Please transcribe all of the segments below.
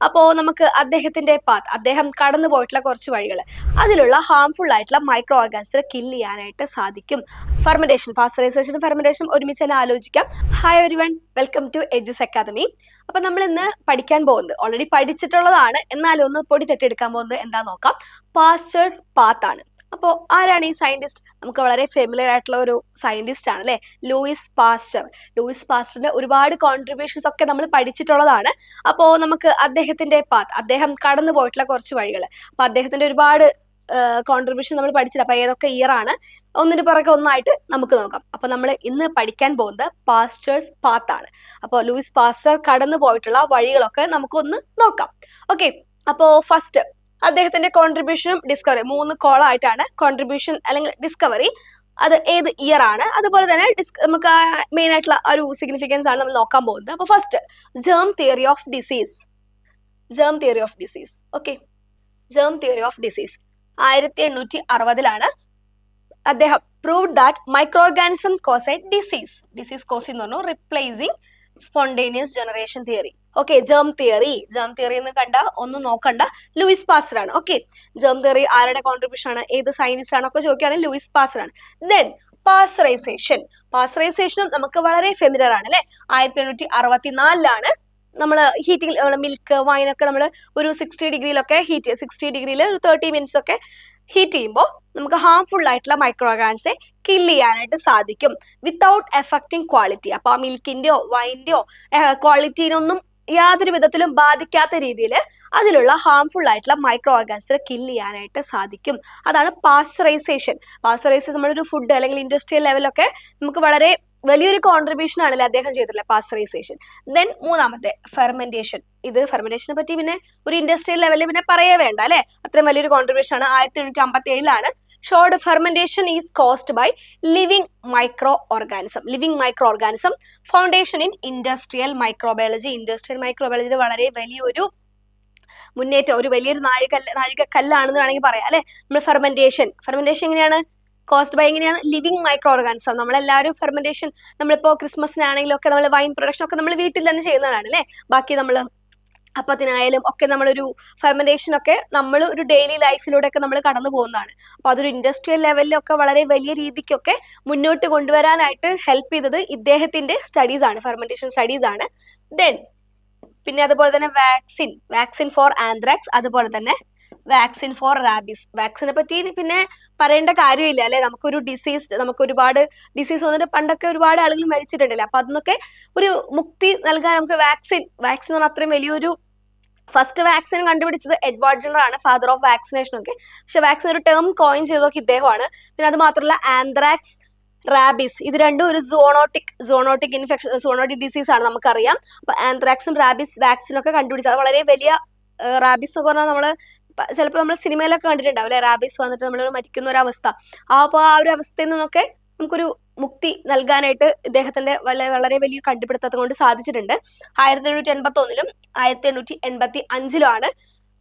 അപ്പോൾ നമുക്ക് അദ്ദേഹത്തിന്റെ പാത്ത്, അദ്ദേഹം കടന്നു പോയിട്ടുള്ള കുറച്ച് വഴികൾ, അതിലുള്ള ഹാംഫുൾ ആയിട്ടുള്ള മൈക്രോ ഓർഗാനിസത്തിനെ കില്ല് ചെയ്യാനായിട്ട് സാധിക്കും. ഫെർമെന്റേഷൻ, പാസ്ചറൈസേഷനും ഫെർമെന്റേഷനും ഒരുമിച്ച് തന്നെ ആലോചിക്കാം. Hi everyone, welcome to Edus academy. അപ്പൊ നമ്മൾ ഇന്ന് പഠിക്കാൻ പോകുന്നത് ഓൾറെഡി പഠിച്ചിട്ടുള്ളതാണ്, എന്നാലും ഒന്ന് പൊടി തട്ടിയെടുക്കാൻ പോകുന്നത് എന്താ നോക്കാം. പാസ്ചേഴ്സ് പാത്ത് ആണ്. അപ്പോൾ ആരാണ് ഈ സയന്റിസ്റ്റ്? നമുക്ക് വളരെ ഫെമിലിയർ ആയിട്ടുള്ള ഒരു സയന്റിസ്റ്റ് ആണ് അല്ലെ, ലൂയിസ് പാസ്ചർ. ലൂയിസ് പാസ്ചറിന്റെ ഒരുപാട് കോൺട്രിബ്യൂഷൻസ് ഒക്കെ നമ്മൾ പഠിച്ചിട്ടുള്ളതാണ്. അപ്പോൾ നമുക്ക് അദ്ദേഹത്തിന്റെ പാത്ത്, അദ്ദേഹം കടന്നു പോയിട്ടുള്ള കുറച്ച് വഴികൾ, അപ്പൊ അദ്ദേഹത്തിന്റെ ഒരുപാട് കോൺട്രിബ്യൂഷൻ നമ്മൾ പഠിച്ചില്ല. അപ്പൊ ഏതൊക്കെ ഇയർ ആണ്, ഒന്നിന് പുറകെ ഒന്നായിട്ട് നമുക്ക് നോക്കാം. അപ്പൊ നമ്മൾ ഇന്ന് പഠിക്കാൻ പോകുന്നത് പാസ്ചേഴ്സ് പാത്ത് ആണ്. അപ്പോൾ ലൂയിസ് പാസ്ചർ കടന്നു പോയിട്ടുള്ള വഴികളൊക്കെ നമുക്കൊന്ന് നോക്കാം. ഓക്കെ, അപ്പോ ഫസ്റ്റ് അദ്ദേഹത്തിന്റെ കോൺട്രിബ്യൂഷനും ഡിസ്കവറി, 3 കോളായിട്ടാണ് കോൺട്രിബ്യൂഷൻ അല്ലെങ്കിൽ ഡിസ്കവറി. അത് ഏത് ഇയർ ആണ്, അതുപോലെ തന്നെ നമുക്ക് മെയിൻ ആയിട്ടുള്ള ഒരു സിഗ്നിഫിക്കൻസ് ആണ് നമ്മൾ നോക്കാൻ പോകുന്നത്. അപ്പൊ first, germ theory of disease. Germ theory of disease. Okay, germ theory of disease 1860 അദ്ദേഹം proved that micro organism cause a disease. Disease cause എന്ന് പറഞ്ഞു replacing spontaneous generation theory. Okay, germ theory. Germ theory എന്ന് കണ്ട ഒന്നും നോക്കണ്ട, Louis Pasteur ആണ്. Okay, germ theory ആരുടെ contribution ആണ്, ഏത് സയന്റിസ്റ്റ് ആണൊക്കെ ചോദിക്കുകയാണെങ്കിൽ ലൂയിസ് പാസ്ചർ ആണ്. Then pasteurization. പാസ്ചറൈസേഷനും നമുക്ക് വളരെ ഫെമിലിയർ ആണ് അല്ലെ. 1864 നമ്മൾ ഹീറ്റിംഗ്, മിൽക്ക്, വൈനൊക്കെ നമ്മൾ ഒരു 60 ഡിഗ്രിയിലൊക്കെ ഹീറ്റ് ചെയ്യുക. 60 ഡിഗ്രിയിൽ ഒരു 30 മിനിറ്റ്സ് ഒക്കെ ഹീറ്റ് ചെയ്യുമ്പോൾ നമുക്ക് ഹാംഫുൾ ആയിട്ടുള്ള മൈക്രോ ഓർഗാനിസത്തെ കില്ല് ചെയ്യാനായിട്ട് സാധിക്കും വിത്തൗട്ട് എഫക്റ്റിംഗ് ക്വാളിറ്റി. അപ്പൊ ആ മിൽക്കിന്റെയോ വൈൻ്റെയോ ക്വാളിറ്റീനൊന്നും യാതൊരു വിധത്തിലും ബാധിക്കാത്ത രീതിയിൽ അതിലുള്ള ഹാംഫുൾ ആയിട്ടുള്ള മൈക്രോ ഓർഗാനിസത്തെ കില്ല് ചെയ്യാനായിട്ട് സാധിക്കും. അതാണ് പാസ്ചറൈസേഷൻ. പാസ്ചറൈസേഷൻ നമ്മളൊരു ഫുഡ് അല്ലെങ്കിൽ ഇൻഡസ്ട്രിയൽ ലെവലൊക്കെ നമുക്ക് വളരെ വലിയൊരു കോൺട്രിബ്യൂഷൻ ആണല്ലേ അദ്ദേഹം ചെയ്തിട്ടുള്ളത്, പാസ്ചറൈസേഷൻ. ദെൻ മൂന്നാമത്തെ, ഫെർമെന്റേഷൻ. ഇത് ഫെർമെന്റേഷനെ പറ്റി പിന്നെ ഒരു ഇൻഡസ്ട്രിയൽ ലെവലിൽ പിന്നെ പറയേ വേണ്ട അല്ലെ, അത്രയും വലിയൊരു കോൺട്രിബ്യൂഷൻ ആണ്. 1857 showed fermentation is caused by living micro organism. Living micro organism foundation in industrial microbiology. Industrial microbiology വളരെ വലിയൊരു മുന്നേറ്റം, ഒരു വലിയൊരു നാഴികക്കല്ലാണെന്ന് വേണമെങ്കിൽ പറയാം അല്ലെ. നമ്മൾ ഫെർമെന്റേഷൻ എങ്ങനെയാണ് കോസ്ഡ് ബൈ, എങ്ങനെയാണ് ലിവിംഗ് മൈക്രോ ഓർഗാനിസം. നമ്മളെല്ലാവരും ഫെർമെന്റേഷൻ, നമ്മളിപ്പോ ക്രിസ്മസിനാണെങ്കിലും ഒക്കെ നമ്മൾ വൈൻ പ്രൊഡക്ഷൻ ഒക്കെ നമ്മൾ വീട്ടിൽ തന്നെ ചെയ്യുന്നതാണ് അല്ലെ. ബാക്കി നമ്മൾ അപ്പത്തിനായാലും ഒക്കെ നമ്മളൊരു ഫെർമെന്റേഷൻ ഒക്കെ നമ്മൾ ഒരു ഡെയിലി ലൈഫിലൂടെ ഒക്കെ നമ്മൾ കടന്നു പോകുന്നതാണ്. അപ്പൊ അതൊരു ഇൻഡസ്ട്രിയൽ ലെവലിലൊക്കെ വളരെ വലിയ രീതിക്കൊക്കെ മുന്നോട്ട് കൊണ്ടുവരാനായിട്ട് ഹെൽപ്പ് ചെയ്തത് ഇദ്ദേഹത്തിന്റെ സ്റ്റഡീസ് ആണ്, ഫെർമെന്റേഷൻ സ്റ്റഡീസ് ആണ്. ദെൻ പിന്നെ അതുപോലെ തന്നെ വാക്സിൻ ഫോർ ആന്ത്രാക്സ്, അതുപോലെ തന്നെ വാക്സിൻ ഫോർ റാബീസ്. വാക്സിനെ പറ്റി പിന്നെ പറയേണ്ട കാര്യമില്ല അല്ലെ. നമുക്കൊരു ഡിസീസ്, നമുക്ക് ഒരുപാട് ഡിസീസ് വന്നിട്ട് പണ്ടൊക്കെ ഒരുപാട് ആളുകൾ മരിച്ചിട്ടുണ്ടല്ലേ. അപ്പൊ അതിനൊക്കെ ഒരു മുക്തി നൽകാൻ നമുക്ക് വാക്സിൻ എന്ന് പറഞ്ഞാൽ അത്രയും വലിയൊരു, ഫസ്റ്റ് വാക്സിൻ കണ്ടുപിടിച്ചത് എഡ്വാർഡ് ജെന്നർ ആണ്, ഫാദർ ഓഫ് വാക്സിനേഷൻ ഒക്കെ. പക്ഷെ വാക്സിൻ ഒരു ടേം കോയിൻ ചെയ്തൊക്കെ ഇദ്ദേഹമാണ്. പിന്നെ അത് മാത്രമല്ല ആന്ത്രാക്സ്, റാബീസ്, ഇത് രണ്ടും ഒരു സോണോട്ടിക് ഇൻഫെക്ഷൻ, സോണോട്ടിക് ഡിസീസ് ആണ് നമുക്കറിയാം. അപ്പൊ ആന്ത്രാക്സും റാബീസ് വാക്സിനൊക്കെ കണ്ടുപിടിച്ചത് വളരെ വലിയ, റാബീസ് എന്ന് പറഞ്ഞാൽ നമ്മള് ചിലപ്പോൾ നമ്മൾ സിനിമയിലൊക്കെ കണ്ടിട്ടുണ്ടാവും അല്ലെ, റാബീസ് വന്നിട്ട് നമ്മൾ മരിക്കുന്ന ഒരു അവസ്ഥ. അപ്പോൾ ആ ഒരു അവസ്ഥയിൽ നിന്നൊക്കെ നമുക്കൊരു മുക്തി നൽകാനായിട്ട് ഇദ്ദേഹത്തിന്റെ വളരെ വലിയ കണ്ടുപിടുത്തം കൊണ്ട് സാധിച്ചിട്ടുണ്ട്. 1881 1885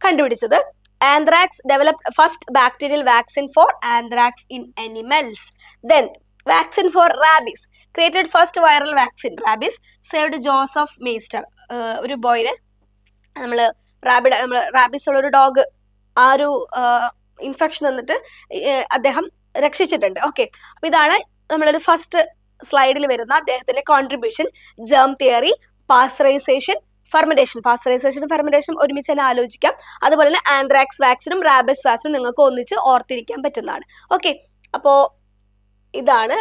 കണ്ടുപിടിച്ചത്. Anthrax developed first bacterial vaccine for anthrax in animals. Then vaccine for rabies created first viral vaccine. Rabies saved Joseph Meister. ഒരു ബോയിനെ റാബീസ് ഉള്ള ഒരു ഡോഗ് ആ ഒരു ഇൻഫെക്ഷൻ വന്നിട്ട് അദ്ദേഹം രക്ഷിച്ചിട്ടുണ്ട്. ഓക്കെ, അപ്പൊ ഇതാണ് നമ്മളൊരു ഫസ്റ്റ് സ്ലൈഡിൽ വരുന്ന അദ്ദേഹത്തിന്റെ കോൺട്രിബ്യൂഷൻ. ജേം തിയറി, പാസ്ചറൈസേഷൻ, പാസ്ചറൈസേഷനും ഫെർമെന്റേഷനും ഒരുമിച്ച് തന്നെ ആലോചിക്കാം. അതുപോലെ തന്നെ ആന്ത്രാക്സ് വാക്സിനും റാബീസ് വാക്സിനും നിങ്ങൾക്ക് ഒന്നിച്ച് ഓർത്തിരിക്കാൻ പറ്റുന്നതാണ്. ഓക്കെ, അപ്പോ ഇതാണ്